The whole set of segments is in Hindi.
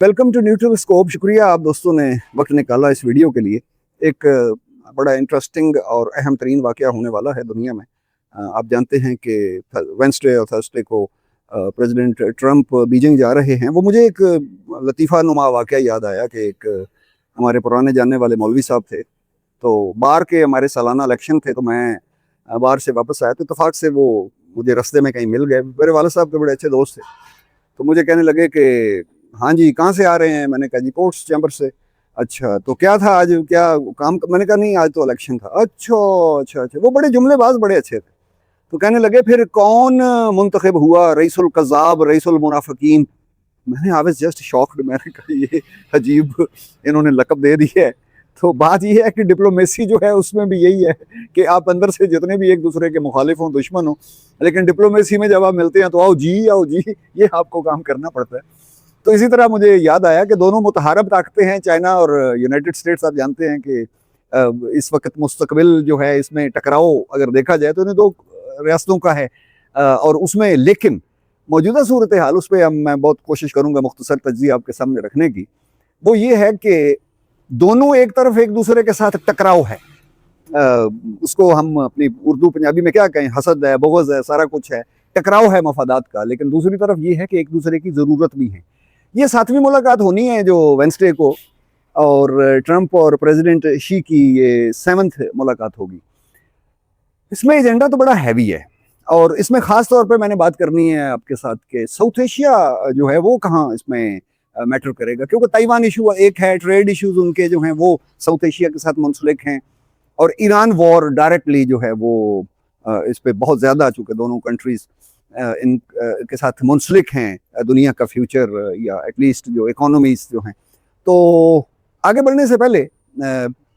Welcome to neutral scope. शुक्रिया आप दोस्तों ने वक्त निकाला इस वीडियो के लिए। एक बड़ा इंटरेस्टिंग और अहम तरीन वाक़या होने वाला है दुनिया में। आप जानते हैं कि वेंसडे और थर्सडे को प्रेसिडेंट ट्रंप बीजिंग जा रहे हैं। वो मुझे एक लतीफ़ा नुमा वाक़या याद आया कि एक हमारे पुराने जानने वाले मौलवी साहब थे, तो बाहर के हमारे सालाना इलेक्शन थे, तो मैं बाहर से वापस आया तो इत्तेफाक से वो मुझे रास्ते में कहीं मिल गए। मेरे वाले साहब के बड़े अच्छे दोस्त थे, तो मुझे कहने लगे कि हाँ जी, कहाँ से आ रहे हैं? मैंने कहा जी कोर्ट्स चैम्बर से। अच्छा, तो क्या था आज, क्या काम? मैंने कहा नहीं, आज तो इलेक्शन था। अच्छा अच्छा अच्छा। वो बड़े जुमलेबाज बड़े अच्छे थे। तो कहने लगे फिर कौन मुंतखब हुआ रईसुल कज़्ज़ाब रईसुल मुनाफिकीन? मैंने आई वाज़ जस्ट शॉक्ड। मैंने कहा ये अजीब इन्होंने लक़ब दे दी है। तो बात ये है कि डिप्लोमेसी जो है उसमें भी यही है कि आप अंदर से जितने भी एक दूसरे के मुखालिफ हों, दुश्मन हों, लेकिन डिप्लोमेसी में जब आप मिलते हैं तो आओ जी, ये आपको काम करना पड़ता है। तो इसी तरह मुझे याद आया कि दोनों मुतहारब ताकतें हैं, चाइना और यूनाइटेड स्टेट्स। आप जानते हैं कि इस वक्त मुस्तकबिल जो है इसमें टकराव अगर देखा जाए तो इन्हें दो रियासतों का है, और उसमें लेकिन मौजूदा सूरत हाल उस पर मैं बहुत कोशिश करूंगा मुख्तसर तज्ज़िया आपके सामने रखने की। वो ये है कि दोनों एक तरफ एक दूसरे के साथ टकराव है। उसको हम अपनी उर्दू पंजाबी में क्या कहें, हसद है, बुग़्ज़ है, सारा कुछ है, टकराव है मफादात का। लेकिन दूसरी तरफ ये है कि एक दूसरे की ज़रूरत भी है। ये 7वीं मुलाकात होनी है जो वेंसडे को, और ट्रंप और प्रेसिडेंट शी की ये 7th मुलाकात होगी। इसमें एजेंडा तो बड़ा हैवी है, और इसमें ख़ास तौर पे मैंने बात करनी है आपके साथ कि साउथ एशिया जो है वो कहाँ इसमें मैटर करेगा, क्योंकि ताइवान इशू एक है, ट्रेड इश्यूज उनके जो हैं वो साउथ एशिया के साथ मुंसलिक हैं, और ईरान वॉर डायरेक्टली जो है वो इस पे बहुत ज़्यादा, चूँकि दोनों कंट्रीज़ इन के साथ मुंसलिक हैं दुनिया का फ्यूचर, या एटलीस्ट जो इकोनॉमीज़ जो हैं। तो आगे बढ़ने से पहले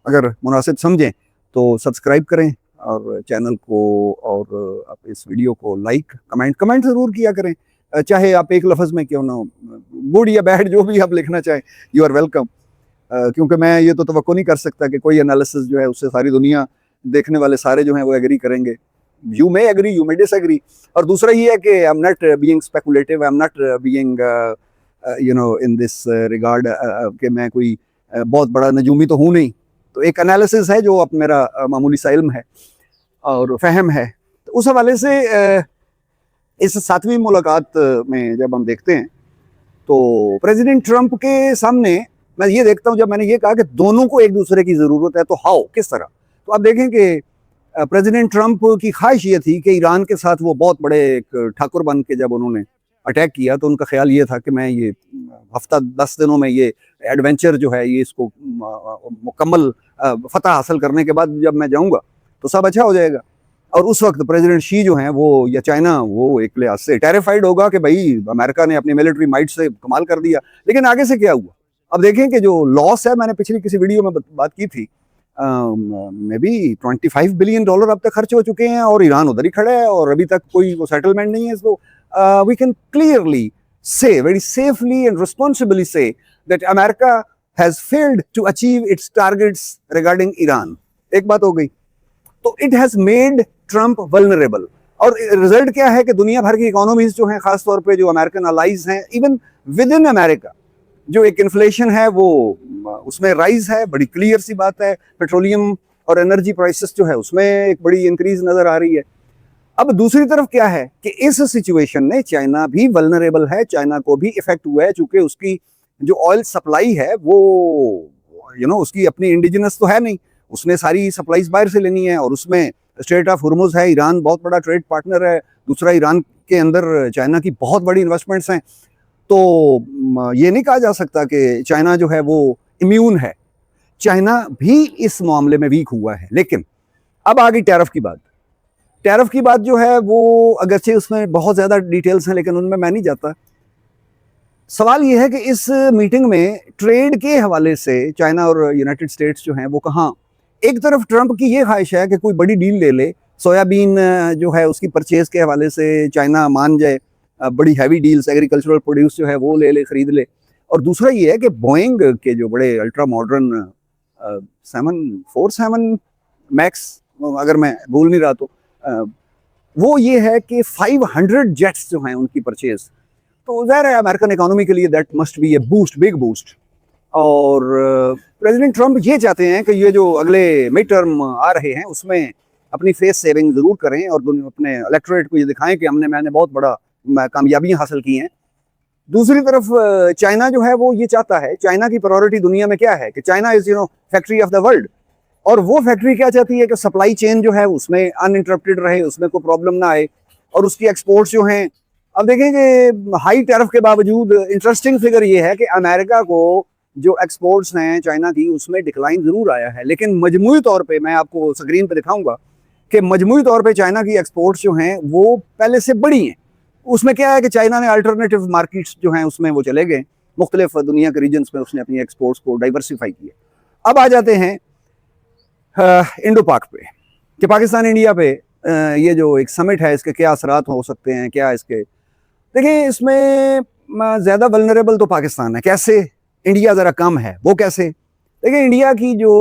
अगर मुनासिब समझें तो सब्सक्राइब करें और चैनल को, और आप इस वीडियो को लाइक कमेंट ज़रूर किया करें। चाहे आप एक लफ्ज़ में क्यों ना, गुड या बैड जो भी आप लिखना चाहें, यू आर वेलकम। क्योंकि मैं ये तो तवक्को नहीं कर सकता कि कोई एनालिसिस जो है उससे सारी दुनिया देखने वाले सारे जो हैं वो एग्री करेंगे। You may agree, you may disagree. और दूसरा ये है कि I am not being speculative, I am not being in this regard कि मैं कोई बहुत बड़ा नजूमी तो हूँ नहीं। तो एक एनालिसिस है जो अब मेरा मामूली सा इल्म है और फहम है। तो उस हवाले से इस 7वीं मुलाकात में जब हम देखते हैं तो प्रेसिडेंट ट्रंप के सामने मैं ये देखता हूँ, जब मैंने ये कहा कि दोनों को एक दूसरे की ज़रूरत है, तो हाउ, किस तरह? तो आप देखें कि प्रेसिडेंट ट्रंप की ख्वाहिश ये थी कि ईरान के साथ वो बहुत बड़े एक ठाकुर बन के जब उन्होंने अटैक किया तो उनका ख्याल ये था कि मैं ये हफ्ता 10 दिनों में ये एडवेंचर जो है ये इसको मुकम्मल फतह हासिल करने के बाद जब मैं जाऊँगा तो सब अच्छा हो जाएगा। और उस वक्त प्रेसिडेंट शी जो हैं वो, या चाइना, वो एक लिहाज से टेरिफाइड होगा कि भाई अमेरिका ने अपनी मिलिट्री माइट से कमाल कर दिया। लेकिन आगे से क्या हुआ? अब देखें कि जो लॉस है, मैंने पिछली किसी वीडियो में बात की थी, मे बी $25 बिलियन अब तक खर्च हो चुके हैं, और ईरान उधर ही खड़ा है और अभी तक कोई वो सेटलमेंट नहीं है। So we can clearly say, very safely and responsibly say that America has failed to achieve its targets regarding Iran. एक बात हो गई। तो it has made Trump vulnerable, और रिजल्ट क्या है कि दुनिया भर की इकोनॉमीज जो हैं, खासतौर पे जो अमेरिकन अलाइज हैं, इवन विद इन अमेरिका जो एक इन्फ्लेशन है वो उसमें राइज है, बड़ी क्लियर सी बात है। पेट्रोलियम और एनर्जी प्राइसेस जो है उसमें एक बड़ी इंक्रीज नजर आ रही है। अब दूसरी तरफ क्या है कि इस सिचुएशन में चाइना भी वल्नरेबल है, चाइना को भी इफेक्ट हुआ है, चूंकि उसकी जो ऑयल सप्लाई है वो उसकी अपनी इंडिजिनस तो है नहीं, उसने सारी सप्लाईज बाहर से लेनी है, और उसमें स्ट्रेट ऑफ हुर्मुज है, ईरान बहुत बड़ा ट्रेड पार्टनर है। दूसरा, ईरान के अंदर चाइना की बहुत बड़ी इन्वेस्टमेंट्स हैं। तो ये नहीं कहा जा सकता कि चाइना जो है वो इम्यून है। चाइना भी इस मामले में वीक हुआ है। लेकिन अब आ गई टैरिफ की बात। टैरिफ की बात जो है वो, अगरचे उसमें बहुत ज़्यादा डिटेल्स हैं लेकिन उनमें मैं नहीं जाता। सवाल ये है कि इस मीटिंग में ट्रेड के हवाले से चाइना और यूनाइटेड स्टेट्स जो हैं वो कहाँ, एक तरफ ट्रंप की ये ख्वाहिश है कि कोई बड़ी डील ले ले, सोयाबीन जो है उसकी परचेज के हवाले से चाइना मान जाए, बड़ी हैवी डील्स, एग्रीकल्चरल प्रोड्यूस जो है वो ले ले, खरीद ले। और दूसरा ये है कि बोइंग के जो बड़े अल्ट्रा मॉडर्न 747 मैक्स, अगर मैं भूल नहीं रहा तो, वो ये है कि 500 जेट्स जो हैं उनकी परचेज तो ज़ाहिर है अमेरिकन इकोनॉमी के लिए that must be A boost, big boost. और प्रेसिडेंट ट्रंप ये चाहते हैं कि ये जो अगले मिड टर्म आ रहे हैं उसमें अपनी फेस सेविंग ज़रूर करें और अपने इलेक्टोरेट को ये दिखाएं कि मैंने बहुत बड़ा कामयाबियां हासिल की हैं। दूसरी तरफ चाइना जो है वो ये चाहता है, चाइना की प्रायोरिटी दुनिया में क्या है कि China is factory of the world. और वो फैक्ट्री क्या चाहती है कि सप्लाई चेन जो है उसमें अनइंटरप्टेड रहे, उसमें कोई प्रॉब्लम ना आए, और उसकी एक्सपोर्ट्स जो हैं। अब देखें कि हाई टैरिफ के बावजूद इंटरेस्टिंग फिगर ये है कि अमेरिका को जो एक्सपोर्ट्स हैं चाइना की उसमें डिक्लाइन जरूर आया है, लेकिन मजमूई तौर पे मैं आपको स्क्रीन पे दिखाऊंगा कि मजमूई तौर पे चाइना की एक्सपोर्ट्स जो हैं वो पहले से बड़ी हैं। उसमें क्या है कि चाइना ने अल्टरनेटिव मार्केट्स जो हैं उसमें वो चले गए, मुख्तलिफ दुनिया के रीजन्स में उसने अपनी एक्सपोर्ट्स को डाइवर्सिफाई किया। अब आ जाते हैं इंडो पाक पे कि पाकिस्तान इंडिया पे ये जो एक समिट है इसके क्या असरात हो सकते हैं, क्या इसके। देखिए इसमें ज़्यादा वल्नरेबल तो पाकिस्तान है। कैसे? इंडिया ज़रा कम है। वो कैसे? देखिए इंडिया की जो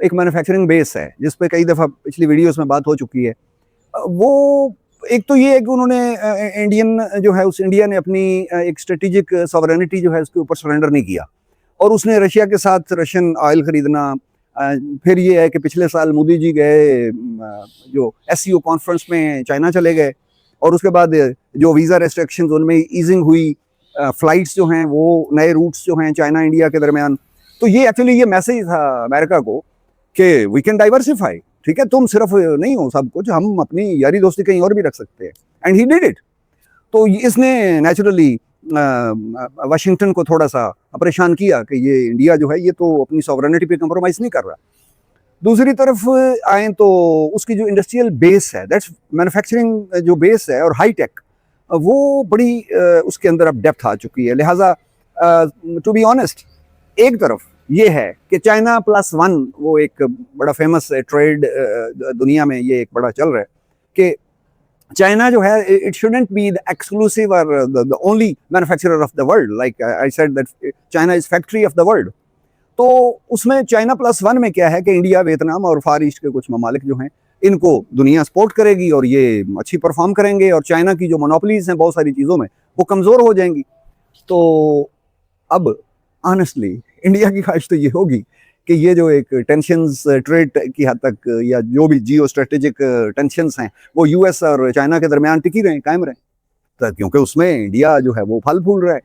एक मैन्युफैक्चरिंग बेस है जिस पे कई दफ़ा पिछली वीडियोस में बात हो चुकी है, वो एक तो ये है कि उन्होंने इंडियन जो है उस इंडिया ने अपनी एक स्ट्रेटेजिक सॉवरेनिटी जो है उसके ऊपर सरेंडर नहीं किया, और उसने रशिया के साथ रशियन ऑयल खरीदना। फिर ये है कि पिछले साल मोदी जी गए जो SCO कॉन्फ्रेंस में चाइना चले गए, और उसके बाद जो वीज़ा रेस्ट्रिक्शंस उनमें ईजिंग हुई, फ्लाइट्स जो हैं वो नए रूट्स जो हैं चाइना इंडिया के दरमियान। तो ये एक्चुअली ये मैसेज था अमेरिका को कि वी कैन डाइवर्सिफाई, ठीक है, तुम सिर्फ नहीं हो सब कुछ, हम अपनी यारी दोस्ती कहीं और भी रख सकते हैं। And he did it. तो इसने नेचुरली वाशिंगटन को थोड़ा सा परेशान किया कि ये इंडिया जो है ये तो अपनी सॉवरेनिटी पे कंप्रोमाइज नहीं कर रहा। दूसरी तरफ आए तो उसकी जो इंडस्ट्रियल बेस है, दैट्स मैन्युफैक्चरिंग जो बेस है और हाई टेक, वो बड़ी उसके अंदर अब डेप्थ आ चुकी है। लिहाजा टू बी ऑनेस्ट, एक तरफ ये है कि चाइना +1 वो एक बड़ा फेमस ट्रेड दुनिया में ये एक बड़ा चल रहा है कि चाइना जो है it shouldn't be the exclusive और the only manufacturer of the world, like I said that China is factory of the world. तो उसमें चाइना +1 में क्या है कि इंडिया, वियतनाम और फार ईस्ट के कुछ ममालिक जो हैं इनको दुनिया सपोर्ट करेगी और ये अच्छी परफॉर्म करेंगे, और चाइना की जो मोनोपोलीज हैं बहुत सारी चीज़ों में वो कमज़ोर हो जाएंगी। तो अब ऑनेस्टली इंडिया की ख्वाहिश तो ये होगी कि ये जो एक टेंशन्स ट्रेड की हद तक या जो भी जियो स्ट्रेटेजिक टेंशन्स हैं वो US और चाइना के दरमियान टिकी रहें, कायम रहें, तो क्योंकि उसमें इंडिया जो है वो फल फूल रहा है।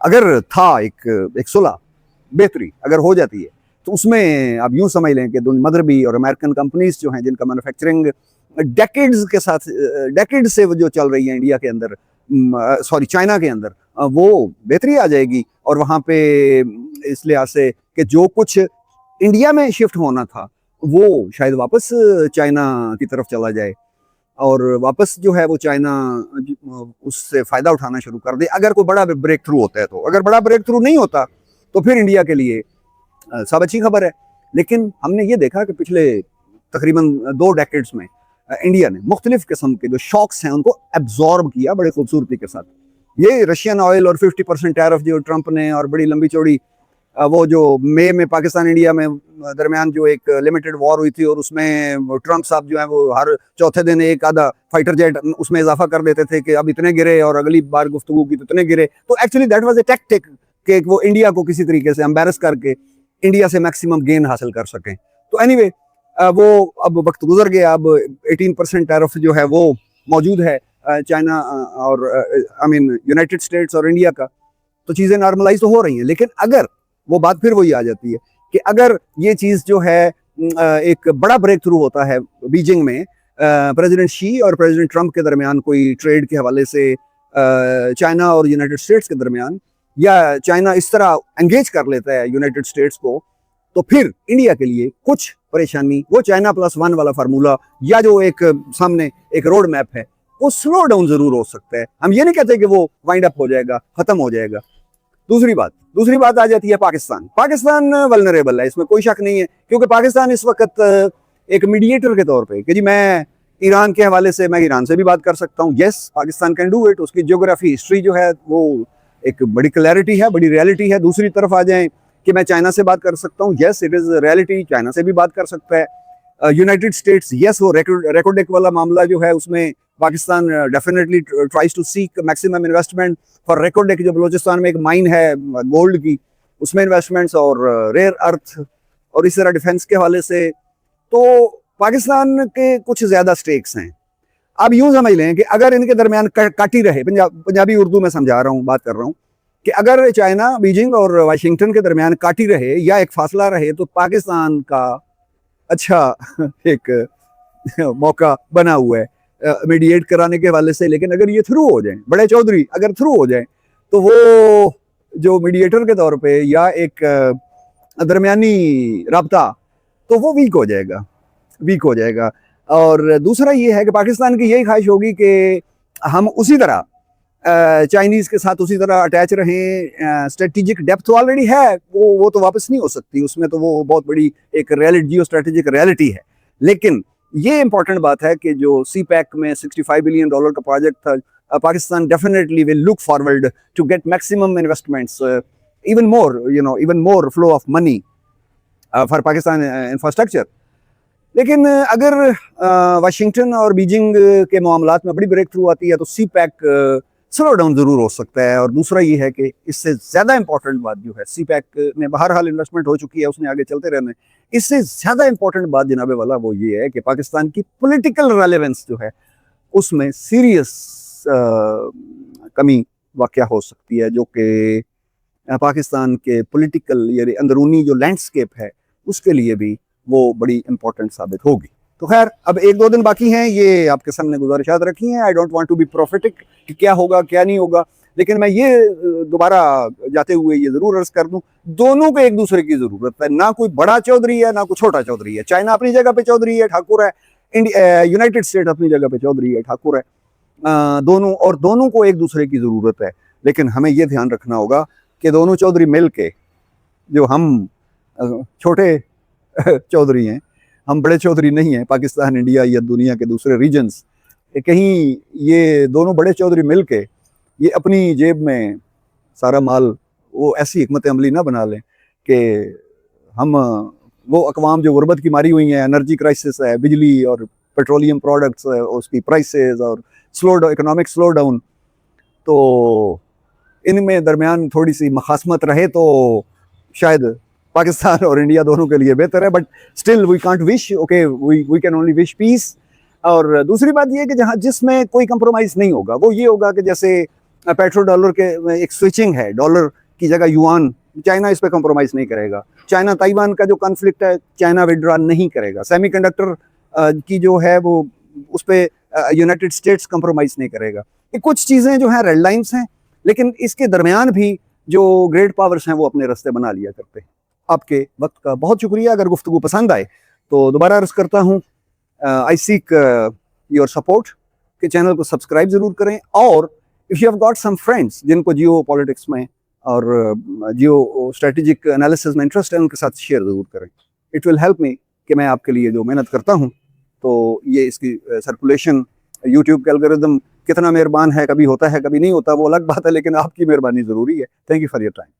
अगर था एक सुलह बेहतरी अगर हो जाती है तो उसमें आप यूं समझ लें कि मगरबी और अमेरिकन कंपनीज जो हैं जिनका मैन्युफैक्चरिंग डेकेड्स से वो जो चल रही है इंडिया के अंदर, सॉरी चाइना के अंदर, वो बेहतरी आ जाएगी। और वहाँ पे इस लिहाज से कि जो कुछ इंडिया में शिफ्ट होना था वो शायद वापस चाइना की तरफ चला जाए, और वापस जो है वो चाइना उससे फ़ायदा उठाना शुरू कर दे अगर कोई बड़ा ब्रेक थ्रू होता है। तो अगर बड़ा ब्रेक थ्रू नहीं होता तो फिर इंडिया के लिए सब अच्छी खबर है। लेकिन हमने ये देखा कि पिछले तकरीबन 2 डेकेड्स में इंडिया ने मुख्तलिफ किस्म के जो शॉक्स हैं उनको एब्जॉर्ब किया बड़े खूबसूरती के साथ। ये रशियन ऑयल और 50% टैरिफ जो ट्रंप ने, और बड़ी लंबी चौड़ी वो जो मई में पाकिस्तान इंडिया में दरमियान जो एक लिमिटेड वॉर हुई थी, और उसमें ट्रंप साहब जो है वो हर चौथे दिन एक आधा फाइटर जेट उसमें इजाफा कर देते थे कि अब इतने गिरे और अगली बार गुफ्तगू की तो इतने गिरे। तो actually that was a tactic कि वो इंडिया को किसी तरीके से एम्बैरस करके इंडिया से मैक्सिमम गेन हासिल कर सकें। तो एनीवे वो अब वक्त गुजर गया, अब 18% टैरिफ जो है वो मौजूद है चाइना और आई मीन यूनाइटेड स्टेट्स और इंडिया का। तो चीज़ें नॉर्मलाइज तो हो रही हैं, लेकिन अगर वो बात फिर वही आ जाती है कि अगर ये चीज़ जो है एक बड़ा ब्रेक थ्रू होता है बीजिंग में प्रेसिडेंट शी और प्रेसिडेंट ट्रंप के दरमियान, कोई ट्रेड के हवाले से चाइना और यूनाइटेड स्टेट्स के दरमियान, या चाइना इस तरह एंगेज कर लेता है यूनाइटेड स्टेट्स को, तो फिर इंडिया के लिए कुछ परेशानी, वो चाइना +1 वाला फार्मूला या जो एक सामने एक रोड मैप है वो स्लो डाउन जरूर हो सकता है। हम ये नहीं कहते कि वो वाइंड अप हो जाएगा, खत्म हो जाएगा। दूसरी बात आ जाती है पाकिस्तान वल्नरेबल है, इसमें कोई शक नहीं है, क्योंकि पाकिस्तान इस वक्त एक मीडिएटर के तौर पे कि जी मैं ईरान के हवाले से मैं ईरान से भी बात कर सकता हूँ, yes Pakistan can do it. उसकी ज्योग्राफी हिस्ट्री जो है वो एक बड़ी क्लैरिटी है, बड़ी रियलिटी है। दूसरी तरफ आ जाएं कि मैं चाइना से बात कर सकता हूँ, yes it is reality, China से भी बात कर सकता है। यूनाइटेड स्टेट्स, यस वो रेकोडेक वाला मामला जो है उसमें Pakistan definitely tries to seek maximum investment for record कि जो बलोचिस्तान में एक माइन है गोल्ड की, उसमें इन्वेस्टमेंट्स और रेयर अर्थ और इस तरह डिफेंस के हवाले से। तो पाकिस्तान के कुछ ज्यादा स्टेक्स हैं। आप यूं समझ लें कि अगर इनके दरमियान काटी रहे, पंजाबी उर्दू में समझा रहा हूं, बात कर रहा हूं, कि अगर चाइना, बीजिंग और वाशिंगटन के दरमियान काटी रहे या एक फासला रहे तो पाकिस्तान का अच्छा एक मौका बना हुआ है मीडिएट कराने के हवाले से। लेकिन अगर ये थ्रू हो जाए, बड़े चौधरी अगर थ्रू हो जाए, तो वो जो मीडिएटर के तौर पे या एक दरमियानी राब्ता, तो वो वीक हो जाएगा। और दूसरा ये है कि पाकिस्तान की यही ख्वाहिश होगी कि हम उसी तरह चाइनीज के साथ उसी तरह अटैच रहें। स्ट्रेटेजिक डेप्थ तो ऑलरेडी है, वो तो वापस नहीं हो सकती, उसमें तो वो बहुत बड़ी एक रियलिटी, जियो स्ट्रेटेजिक रियलिटी है। लेकिन ये इंपॉर्टेंट बात है कि जो सी पैक में $65 बिलियन का प्रोजेक्ट था, Pakistan definitely will look forward to get maximum investments, even more flow of money for Pakistan infrastructure। लेकिन अगर वाशिंगटन और बीजिंग के मामलात में बड़ी ब्रेक थ्रू आती है तो सी पैक स्लो डाउन जरूर हो सकता है। और दूसरा ये है कि इससे ज्यादा इंपॉर्टेंट बात जो है, सी पैक में बहरहाल इन्वेस्टमेंट हो चुकी है, उसने आगे चलते रहने, इससे ज्यादा इंपॉर्टेंट बात जनाबे वाला वो ये है कि पाकिस्तान की पॉलिटिकल रेलेवेंस जो है उसमें सीरियस कमी वाक़या हो सकती है, जो कि पाकिस्तान के पॉलिटिकल या अंदरूनी जो लैंडस्केप है उसके लिए भी वो बड़ी इंपॉर्टेंट साबित होगी। तो खैर अब 1-2 दिन बाकी हैं, ये आपके सामने गुजारिशात रखी हैं। I don't want to be prophetic कि क्या होगा क्या नहीं होगा, लेकिन मैं ये दोबारा जाते हुए ये जरूर अर्ज कर दूं, दोनों को एक दूसरे की जरूरत है। ना कोई बड़ा चौधरी है ना कोई छोटा चौधरी है। चाइना अपनी जगह पे चौधरी है, ठाकुर है, यूनाइटेड स्टेट अपनी जगह पे चौधरी है, ठाकुर है, दोनों को एक दूसरे की जरूरत है। लेकिन हमें ये ध्यान रखना होगा कि दोनों चौधरी मिल के, जो हम छोटे चौधरी हैं, हम बड़े चौधरी नहीं हैं, पाकिस्तान, इंडिया या दुनिया के दूसरे रीजन्स, कहीं ये दोनों बड़े चौधरी मिल के ये अपनी जेब में सारा माल वो ऐसी हिकमत अमली ना बना लें कि हम वो अकवाम जो गुर्बत की मारी हुई हैं, एनर्जी क्राइसिस है, बिजली और पेट्रोलियम प्रोडक्ट्स उसकी प्राइसेस और इकोनॉमिक स्लो डाउन, तो इनमें दरमियान थोड़ी सी मखासमत रहे तो शायद पाकिस्तान और इंडिया दोनों के लिए बेहतर है। But still we can't wish, okay, we can only wish peace. और दूसरी बात ये है कि जहाँ जिसमें कोई कंप्रोमाइज नहीं होगा वो ये होगा कि जैसे पेट्रो डॉलर के एक स्विचिंग है, डॉलर की जगह युआन, चाइना इस पर कंप्रोमाइज नहीं करेगा। चाइना ताइवान का जो कॉन्फ्लिक्ट है, चाइना विड्रॉ नहीं करेगा। सेमीकंडक्टर की जो है वो उस पर यूनाइटेड स्टेट्स कंप्रोमाइज नहीं करेगा। ये कुछ चीज़ें जो हैं रेड लाइन्स हैं, लेकिन इसके दरमियान भी जो ग्रेट पावर्स हैं वो अपने रास्ते बना लिया करते हैं। आपके वक्त का बहुत शुक्रिया। अगर गुफ्तगू पसंद आए तो दोबारा अर्ज करता हूँ, आई सीक योर सपोर्ट कि चैनल को सब्सक्राइब जरूर करें। और if you have got some friends जिनको जियो पॉलिटिक्स में और जियो स्ट्रेटेजिक एनालिसिस में इंटरेस्ट है, उनके साथ शेयर जरूर करें। इट विल हेल्प मी कि मैं आपके लिए जो मेहनत करता हूँ तो ये इसकी सर्कुलेशन, यूट्यूब का एल्गोरिदम कितना मेहरबान है, कभी होता है कभी नहीं होता, वो अलग बात है, लेकिन आपकी मेहरबानी ज़रूरी है। Thank you for your time.